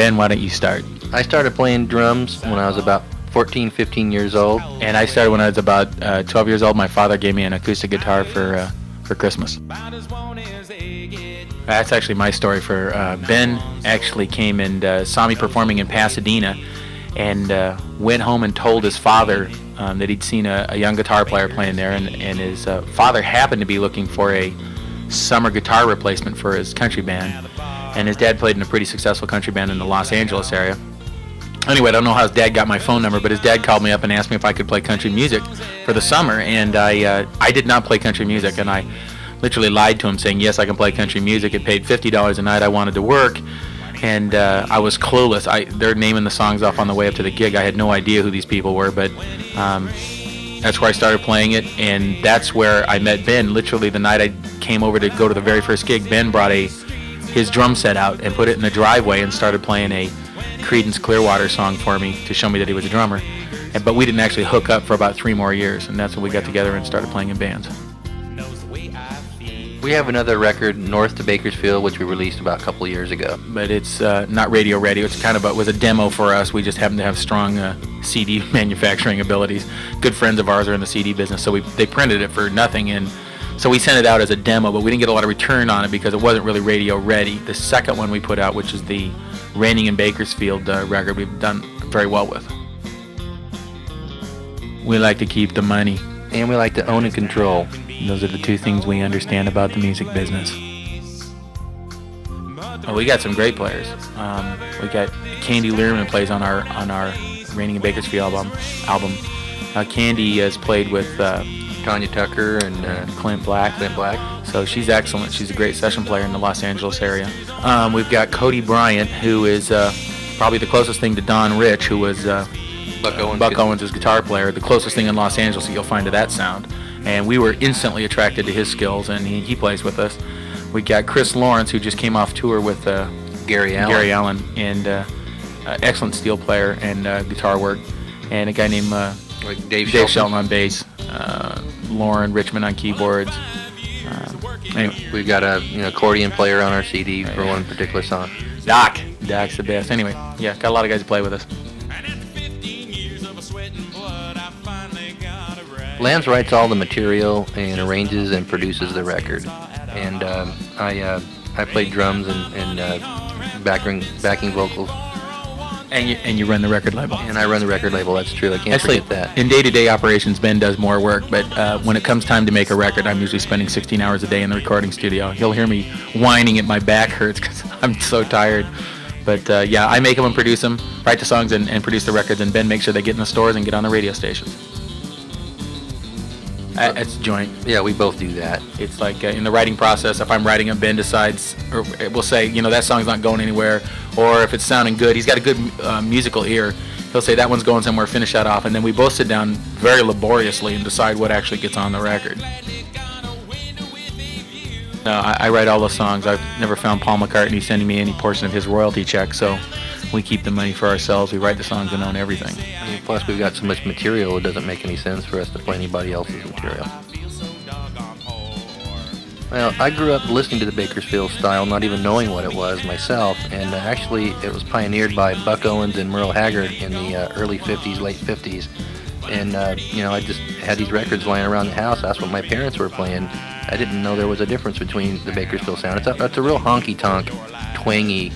Ben, why don't you start? I started playing drums when I was about 14, 15 years old. And I started when I was about 12 years old. My father gave me an acoustic guitar for Christmas. That's actually my story. For Ben actually came and saw me performing in Pasadena, and went home and told his father that he'd seen a young guitar player playing there, and his father happened to be looking for a summer guitar replacement for his country band, and his dad played in a pretty successful country band in the Los Angeles area. Anyway, I don't know how his dad got my phone number, but his dad called me up and asked me if I could play country music for the summer, and I did not play country music, and I literally lied to him saying, yes, I can play country music. It paid $50 a night. I wanted to work, and I was clueless. They're naming the songs off on the way up to the gig. I had no idea who these people were, but that's where I started playing it, and that's where I met Ben. Literally the night I came over to go to the very first gig, Ben brought his drum set out and put it in the driveway and started playing a Creedence Clearwater song for me to show me that he was a drummer. But we didn't actually hook up for about 3 more years, and that's when we got together and started playing in bands. We have another record, North to Bakersfield, which we released about a couple of years ago. But it's not radio ready. It's kind of was a demo for us. We just happen to have strong CD manufacturing abilities. Good friends of ours are in the CD business, so they printed it for nothing, and so we sent it out as a demo, but we didn't get a lot of return on it because it wasn't really radio ready. The second one we put out, which is the Raining in Bakersfield record, we've done very well with. We like to keep the money. And we like to own and control. Those are the 2 things we understand about the music business. Oh, we got some great players. We got Candy Learman plays on our Raining in Bakersfield album. Candy has played with Tanya Tucker and Clint Black. So she's excellent. She's a great session player in the Los Angeles area. We've got Cody Bryant, who is probably the closest thing to Don Rich, who was Buck Owens' guitar player, the closest thing in Los Angeles that you'll find to that sound. And we were instantly attracted to his skills, and he plays with us. We got Chris Lawrence, who just came off tour with Gary Allen, and excellent steel player and guitar work. And a guy named Dave Shelton on bass, Lauren Richmond on keyboards. Anyway. We've got a accordion player on our CD for one particular song. Doc's the best. Anyway, yeah, got a lot of guys to play with us. Lance writes all the material and arranges and produces the record, and I play drums and backing vocals. And you run the record label. And I run the record label. That's true. I can't forget that. In day-to-day operations, Ben does more work, but when it comes time to make a record, I'm usually spending 16 hours a day in the recording studio. You'll hear me whining at my back hurts because I'm so tired. But yeah, I make them and produce them, write the songs and produce the records, and Ben makes sure they get in the stores and get on the radio stations. It's joint. Yeah, we both do that. It's like in the writing process, if I'm writing them, Ben decides, or we'll say, that song's not going anywhere, or if it's sounding good, he's got a good musical ear, he'll say, that one's going somewhere, finish that off, and then we both sit down very laboriously and decide what actually gets on the record. I write all the songs. I've never found Paul McCartney sending me any portion of his royalty check, so we keep the money for ourselves. We write the songs and own everything. Plus, we've got so much material, it doesn't make any sense for us to play anybody else's material. Well, I grew up listening to the Bakersfield style, not even knowing what it was myself, and actually it was pioneered by Buck Owens and Merle Haggard in the early 50s, late 50s. And, I just had these records lying around the house. That's what my parents were playing. I didn't know there was a difference between the Bakersfield sound. It's a real honky-tonk, twangy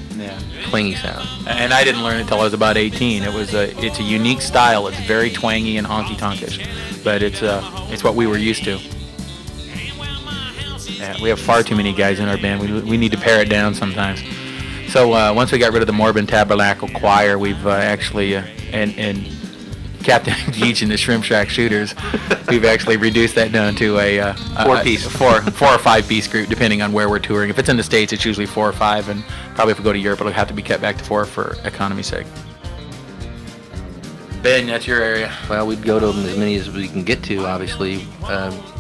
sound. And I didn't learn it until I was about 18. It's a unique style. It's very twangy and honky-tonkish, but it's what we were used to. Yeah, we have far too many guys in our band. We need to pare it down sometimes. So once we got rid of the Morbin Tabernacle Choir, we've actually and Captain Geach and the Shrimp Shack Shooters, we've actually reduced that down to a 4 or 5 piece group, depending on where we're touring. If it's in the States, it's usually 4 or 5, and probably if we go to Europe, it'll have to be cut back to 4 for economy's sake. Ben, that's your area. Well, we'd go to them as many as we can get to, obviously.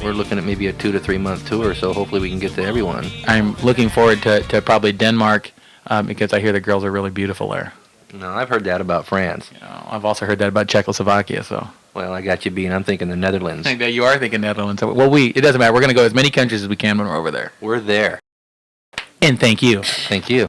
We're looking at maybe a 2 to 3 month tour, so hopefully we can get to everyone. I'm looking forward to probably Denmark, because I hear the girls are really beautiful there. No, I've heard that about France. I've also heard that about Czechoslovakia, so. Well, I got you being, I'm thinking the Netherlands. I think that you are thinking Netherlands. Well, it doesn't matter. We're going to go as many countries as we can when we're over there. We're there. And thank you. Thank you.